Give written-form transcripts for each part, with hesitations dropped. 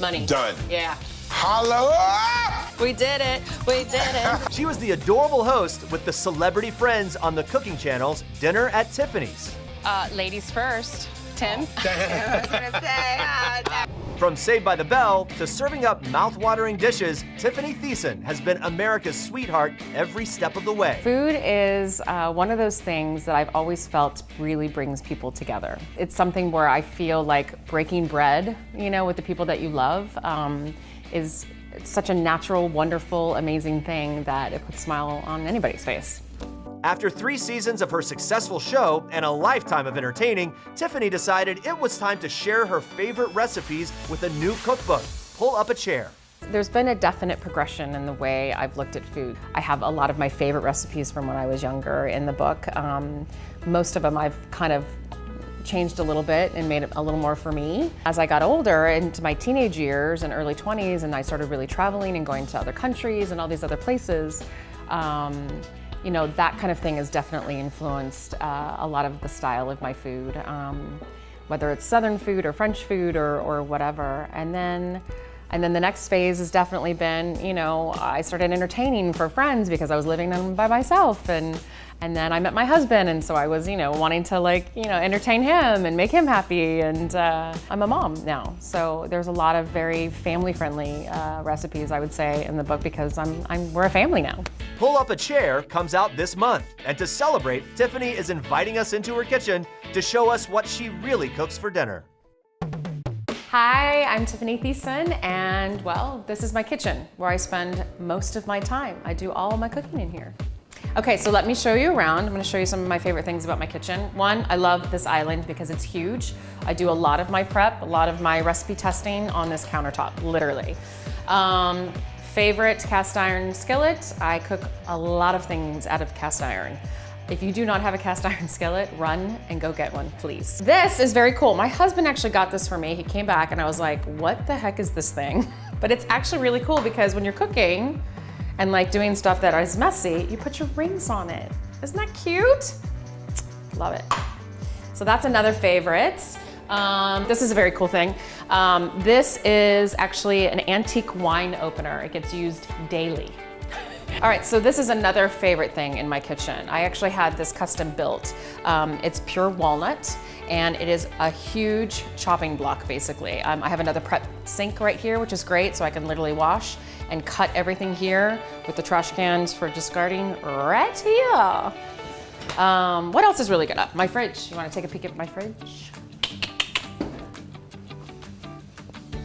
Money. Done. Yeah. Holla! We did it. We did it. She was the adorable host with the celebrity friends on the cooking channel's Dinner at Tiffani's. Ladies first. Tim. I was gonna say. From Saved by the Bell to serving up mouth-watering dishes, Tiffani Thiessen has been America's sweetheart every step of the way. Food is one of those things that I've always felt really brings people together. It's something where I feel like breaking bread, you know, with the people that you love is such a natural, wonderful, amazing thing that it puts a smile on anybody's face. After 3 seasons of her successful show and a lifetime of entertaining, Tiffani decided it was time to share her favorite recipes with a new cookbook, Pull Up a Chair. There's been a definite progression in the way I've looked at food. I have a lot of my favorite recipes from when I was younger in the book. Most of them I've kind of changed a little bit and made it a little more for me. As I got older, into my teenage years and early 20s, and I started really traveling and going to other countries and all these other places, you know, that kind of thing has definitely influenced a lot of the style of my food, whether it's Southern food or French food or whatever. And then the next phase has definitely been, you know, I started entertaining for friends because I was living by myself, and then I met my husband, and so I was, you know, wanting to, like, you know, entertain him and make him happy, and I'm a mom now. So there's a lot of very family-friendly recipes, I would say, in the book because we're a family now. Pull Up a Chair comes out this month, and to celebrate, Tiffani is inviting us into her kitchen to show us what she really cooks for dinner. Hi, I'm Tiffani Thiessen, and well, this is my kitchen where I spend most of my time. I do all my cooking in here. Okay, so let me show you around. I'm gonna show you some of my favorite things about my kitchen. One, I love this island because it's huge. I do a lot of my prep, a lot of my recipe testing on this countertop, literally. Favorite cast iron skillet. I cook a lot of things out of cast iron. If you do not have a cast iron skillet, run and go get one, please. This is very cool. My husband actually got this for me. He came back and I was like, what the heck is this thing? But it's actually really cool because when you're cooking and like doing stuff that is messy, you put your rings on it. Isn't that cute? Love it. So that's another favorite. This is a very cool thing. This is actually an antique wine opener. It gets used daily. All right, so this is another favorite thing in my kitchen. I actually had this custom built. It's pure walnut, and it is a huge chopping block, basically. I have another prep sink right here, which is great, so I can literally wash and cut everything here with the trash cans for discarding right here. What else is really good? My fridge. You wanna take a peek at my fridge?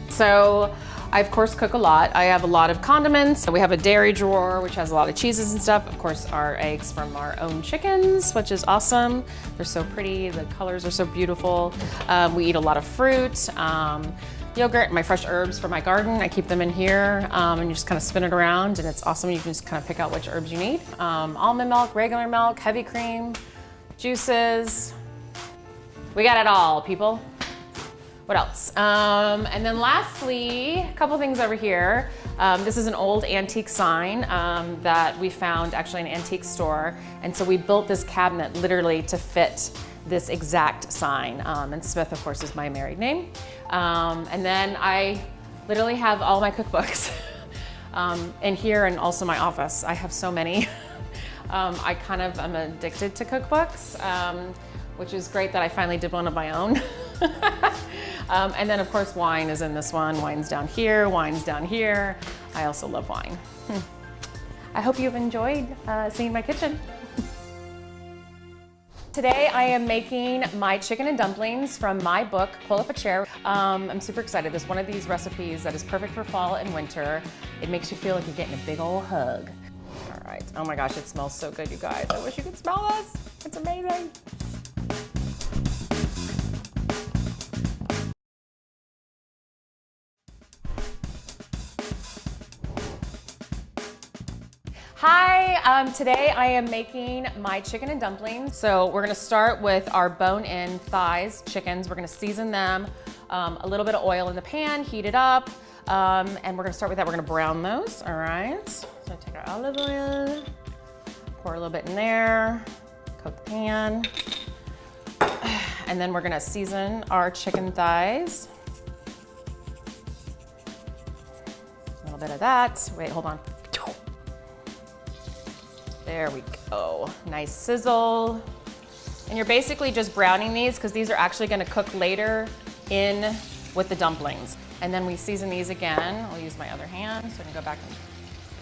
So, I of course cook a lot. I have a lot of condiments. We have a dairy drawer, which has a lot of cheeses and stuff. Of course, our eggs from our own chickens, which is awesome. They're so pretty, the colors are so beautiful. We eat a lot of fruit, yogurt, my fresh herbs from my garden. I keep them in here, and you just kind of spin it around, and it's awesome. You can just kind of pick out which herbs you need. Almond milk, regular milk, heavy cream, juices. We got it all, people. What else? And then lastly, a couple things over here. This is an old antique sign that we found actually in an antique store. And so we built this cabinet literally to fit this exact sign. And Smith, of course, is my married name. And then I literally have all my cookbooks in here and also my office. I have so many. I kind of am addicted to cookbooks, which is great that I finally did one of my own. And then of course wine is in this one. Wine's down here, wine's down here. I also love wine. I hope you've enjoyed seeing my kitchen. Today I am making my chicken and dumplings from my book, Pull Up a Chair. I'm super excited. There's one of these recipes that is perfect for fall and winter. It makes you feel like you're getting a big old hug. All right, oh my gosh, it smells so good, you guys. I wish you could smell this. It's amazing. Hi, today I am making my chicken and dumplings. So we're gonna start with our bone-in thighs chickens. We're gonna season them, a little bit of oil in the pan, heat it up, and we're gonna start with that. We're gonna brown those, all right? So take our olive oil, pour a little bit in there, coat the pan, and then we're gonna season our chicken thighs. little bit of that. Wait, hold on. There we go. Nice sizzle. And you're basically just browning these because these are actually gonna cook later in with the dumplings. And then we season these again. I'll use my other hand so I can go back and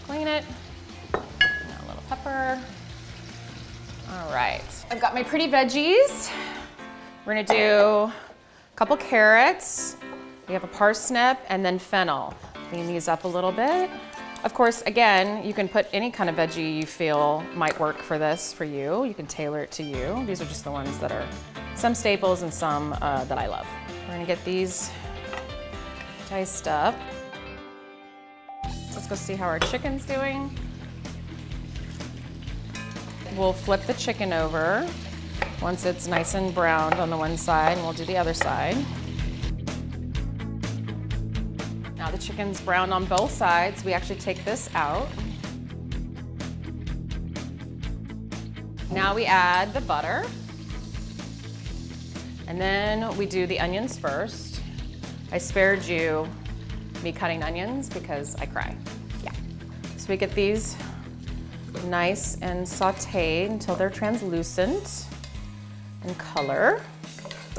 clean it. Now a little pepper. All right, I've got my pretty veggies. We're gonna do a couple carrots. We have a parsnip and then fennel. Clean these up a little bit. Of course, again, you can put any kind of veggie you feel might work for this for you. You can tailor it to you. These are just the ones that are some staples and some that I love. We're gonna get these diced up. Let's go see how our chicken's doing. We'll flip the chicken over once it's nice and browned on the one side, and we'll do the other side. Now the chicken's browned on both sides. We actually take this out. Now we add the butter. And then we do the onions first. I spared you me cutting onions because I cry. Yeah. So we get these nice and sauteed until they're translucent in color.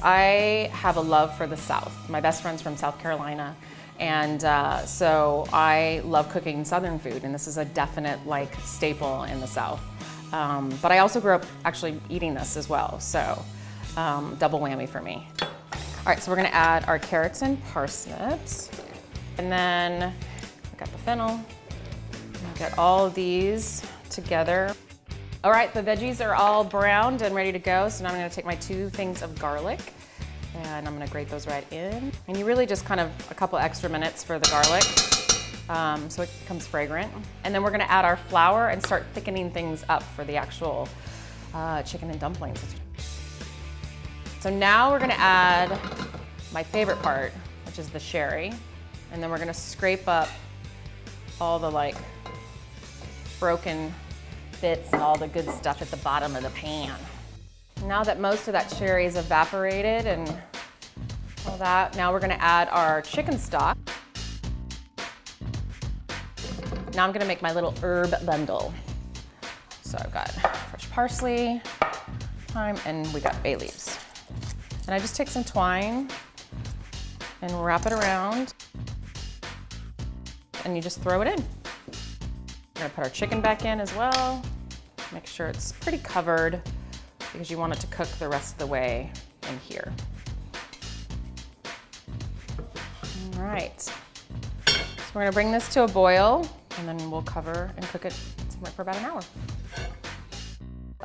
I have a love for the South. My best friend's from South Carolina, and so I love cooking Southern food, and this is a definite like staple in the South. But I also grew up actually eating this as well, so double whammy for me. All right, so we're gonna add our carrots and parsnips, and then we got the fennel. Get all of these together. All right, the veggies are all browned and ready to go. So now I'm gonna take my 2 things of garlic and I'm gonna grate those right in. And you really just kind of a couple extra minutes for the garlic so it becomes fragrant. And then we're gonna add our flour and start thickening things up for the actual chicken and dumplings. So now we're gonna add my favorite part, which is the sherry. And then we're gonna scrape up all the like broken bits and all the good stuff at the bottom of the pan. Now that most of that sherry is evaporated and all that, now we're gonna add our chicken stock. Now I'm gonna make my little herb bundle. So I've got fresh parsley, thyme, and we got bay leaves. And I just take some twine and wrap it around, and you just throw it in. We're gonna put our chicken back in as well. Make sure it's pretty covered because you want it to cook the rest of the way in here. All right, so we're gonna bring this to a boil and then we'll cover and cook it somewhere for about an hour.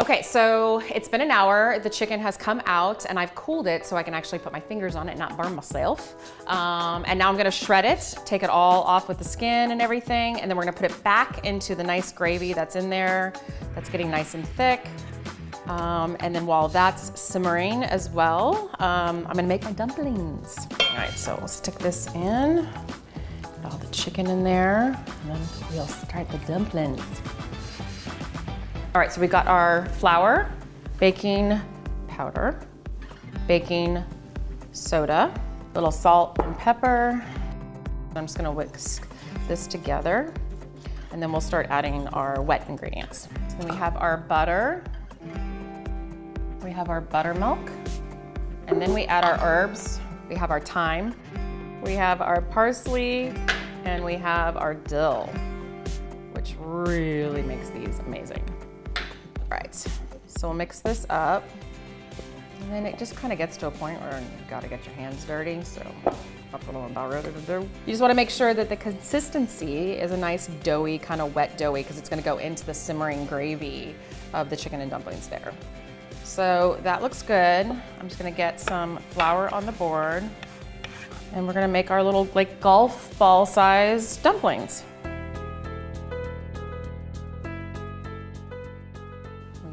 Okay, so it's been an hour. The chicken has come out and I've cooled it so I can actually put my fingers on it and not burn myself. And now I'm gonna shred it, take it all off with the skin and everything, and then we're gonna put it back into the nice gravy that's in there, that's getting nice and thick. And then while that's simmering as well, I'm gonna make my dumplings. All right, so we'll stick this in, put all the chicken in there, and then we'll start the dumplings. All right, so we got our flour, baking powder, baking soda, little salt and pepper. I'm just gonna whisk this together, and then we'll start adding our wet ingredients. So we have our butter, we have our buttermilk, and then we add our herbs. We have our thyme, we have our parsley, and we have our dill, which really makes these amazing. Right, so we'll mix this up, and then it just kind of gets to a point where you've got to get your hands dirty, so that's what I'm about ready to do. You just want to make sure that the consistency is a nice doughy, kind of wet doughy, because it's going to go into the simmering gravy of the chicken and dumplings there. So that looks good. I'm just going to get some flour on the board, and we're going to make our little like golf ball size dumplings.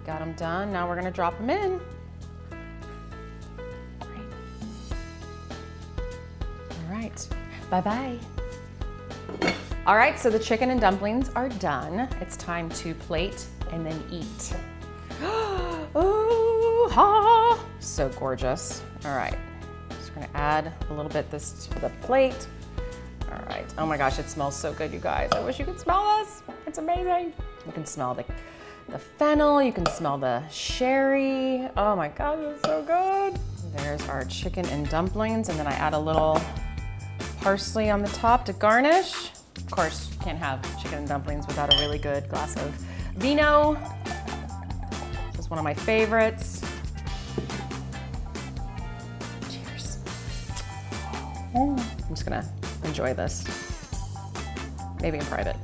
Got them done. Now we're gonna drop them in. All right, bye-bye. All right, so the chicken and dumplings are done. It's time to plate and then eat. Ooh, ha! So gorgeous. All right, just gonna add a little bit this to the plate. All right. Oh my gosh, it smells so good, you guys. I wish you could smell this. It's amazing. You can smell the fennel. You can smell the sherry. Oh my God, it's so good. There's our chicken and dumplings, and then I add a little parsley on the top to garnish. Of course, you can't have chicken and dumplings without a really good glass of vino. This is one of my favorites. Cheers. I'm just gonna enjoy this. Maybe in private.